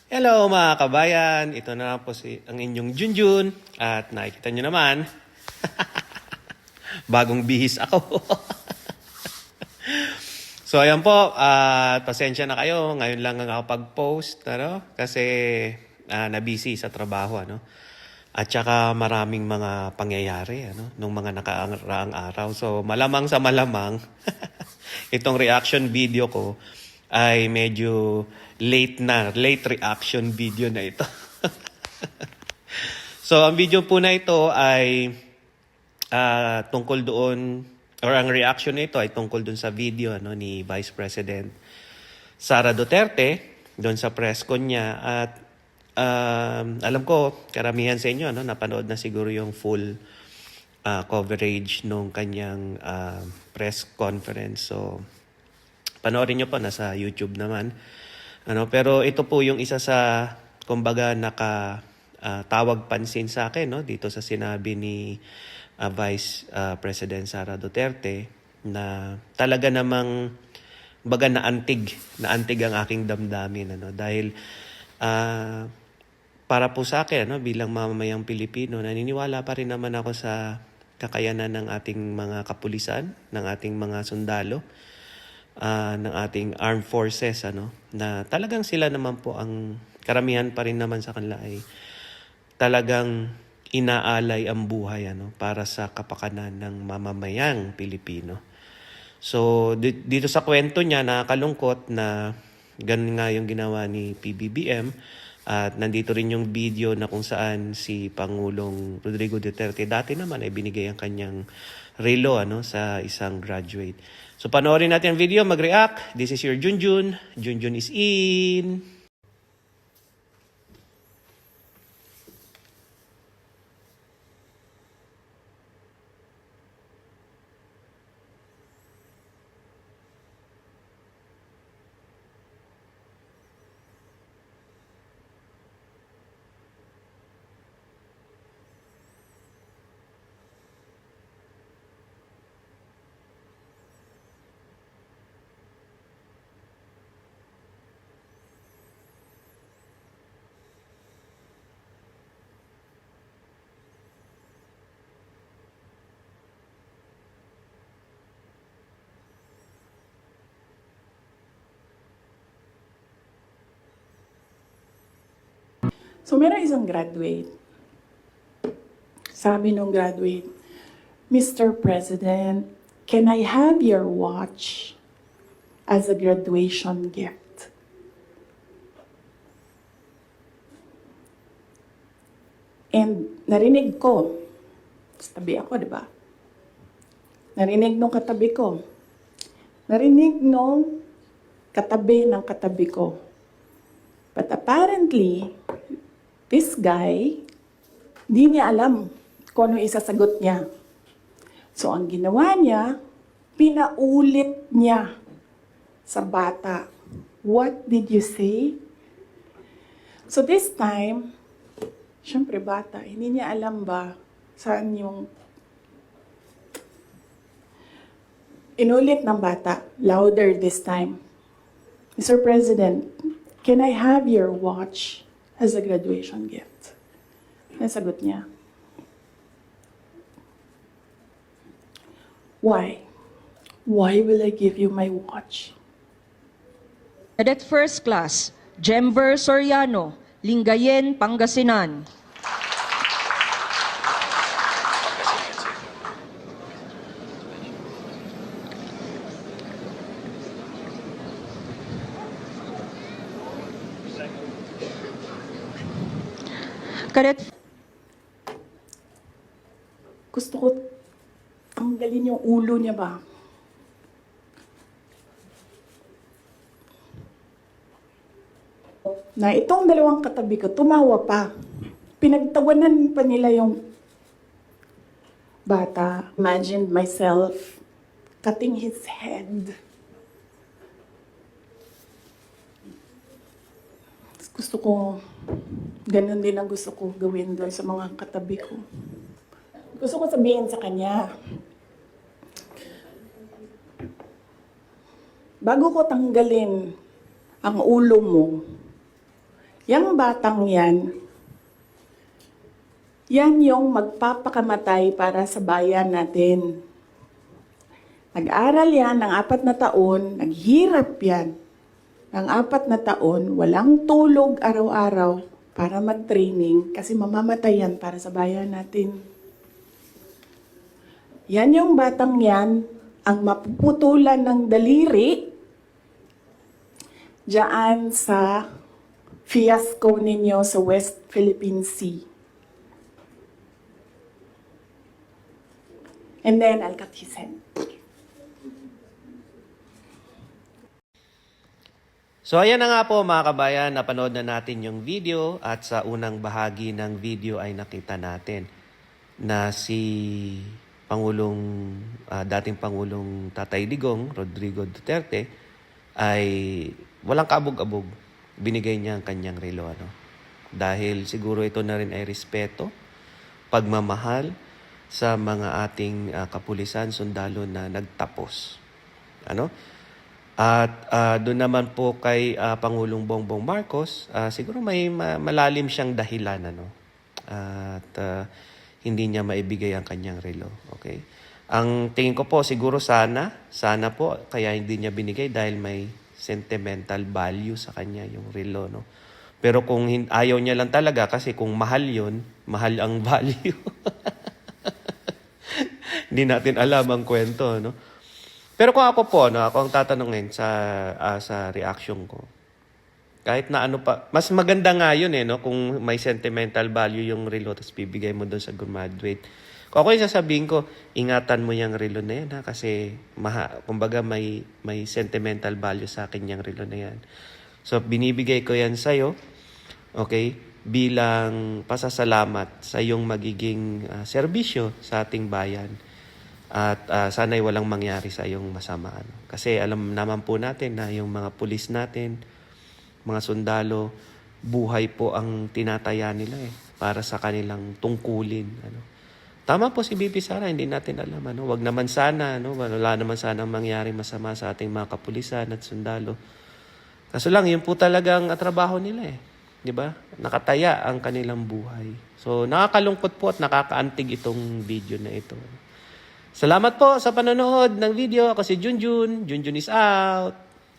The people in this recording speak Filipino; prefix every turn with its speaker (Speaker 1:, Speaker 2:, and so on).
Speaker 1: Hello mga kabayan, ito na po ang inyong Junjun at nakikita nyo naman, bagong bihis ako. So ayan po, pasensya na kayo, ngayon lang ang ako pag-post, kasi na-busy sa trabaho. At saka maraming mga pangyayari nung mga nakaraang araw. So malamang sa malamang, itong reaction video ko ay medyo late reaction video na ito. So ang video po na ito ay tungkol doon, or ang reaction nito ay tungkol doon sa video ni Vice President Sara Duterte doon sa press con niya. At alam ko karamihan sa inyo napanood na siguro yung full coverage nung kanyang press conference. So panoorin nyo po, nasa YouTube naman. Pero ito po yung isa sa, kumbaga, tawag pansin sa akin dito sa sinabi ni Vice President Sara Duterte, na talaga namang baga naantig ang aking damdamin. Dahil para po sa akin, bilang mamamayang Pilipino, naniniwala pa rin naman ako sa kakayanan ng ating mga kapulisan, ng ating mga sundalo, ng ating armed forces, na talagang sila naman po, ang karamihan pa rin naman sa kanila ay talagang inaalay ang buhay para sa kapakanan ng mamamayang Pilipino. So dito sa kwento niya, nakakalungkot na ganun nga yung ginawa ni PBBM. At nandito rin yung video na kung saan si Pangulong Rodrigo Duterte dati naman ay binigay ang kanyang relo sa isang graduate. So panoorin natin ang video, mag-react. This is your Junjun. Junjun is in.
Speaker 2: So, meron isang graduate. Sabi nung graduate, Mr. President, can I have your watch as a graduation gift? And narinig ko, tabi ako, di ba? Narinig nung katabi ko. Narinig nung katabi ng katabi ko. But apparently, this guy, di niya alam kung ano isasagot niya. So, ang ginawa niya, pinaulit niya sa bata. What did you say? So, this time, syempre bata, hindi niya alam ba saan yung inulit ng bata, louder this time. Mr. President, can I have your watch as a graduation gift? Nasagot niya. Why? Why will I give you my watch?
Speaker 3: Cadet First Class, Jemver Soriano, Lingayen, Pangasinan. Cadet
Speaker 2: Gusto ko tanggalin yung ulo niya ba? Na itong dalawang katabi ko, tumawa pa. Pinagtawanan pa nila yung bata. Imagined myself cutting his head. Gusto ko, ganun din ang gusto ko gawin doon sa mga katabi ko. Gusto ko sabihin sa kanya, bago ko tanggalin ang ulo mo, Yang batang yan yung magpapakamatay para sa bayan natin. Nag-aral yan ng 4 na taon, naghirap yan ng 4 na taon, walang tulog araw-araw para mag-training kasi mamamatay yan para sa bayan natin. Yan yung batang yan, ang mapuputulan ng daliri diyan sa fiasco ninyo sa West Philippine Sea. And then I'll cut his head.
Speaker 1: So ayan na nga po mga kabayan, napanood na natin yung video at sa unang bahagi ng video ay nakita natin na si dating Pangulong Tatay Digong, Rodrigo Duterte, ay walang kabog-abog. Binigay niya ang kanyang relo. Dahil siguro ito na rin ay respeto, pagmamahal sa mga ating kapulisan, sundalo na nagtapos. At doon naman po kay Pangulong Bongbong Marcos, siguro may malalim siyang dahilan. At hindi niya maibigay ang kanyang relo. Okay? Ang tingin ko po, siguro sana po, kaya hindi niya binigay dahil may sentimental value sa kanya yung relo. Pero kung ayaw niya lang talaga, kasi kung mahal yun, mahal ang value. Hindi natin alam ang kwento. Pero kung ako po, ako ang tatanungin sa reaction ko, kahit na ano pa, mas maganda nga yun kung may sentimental value yung relo tapos bibigay mo doon sa graduate. Kung ako yung sasabihin ko, ingatan mo yung relo na yan kasi kumbaga may sentimental value sa akin yung relo na yan. So binibigay ko yan sa'yo, okay, bilang pasasalamat sa iyong magiging serbisyo sa ating bayan. At sana'y walang mangyari sa iyong masama. Kasi alam naman po natin na yung mga pulis natin, mga sundalo, buhay po ang tinataya nila para sa kanilang tungkulin. Tama po si BP Sara, hindi natin alam. Wag naman sana, wala naman sana mangyari masama sa ating mga kapulisan at sundalo. Kaso lang, yun po talagang trabaho nila Di ba? Nakataya ang kanilang buhay. So, nakakalungkot po at nakakaantig itong video na ito. Salamat po sa panonood ng video. Ako si Junjun. Junjun is out.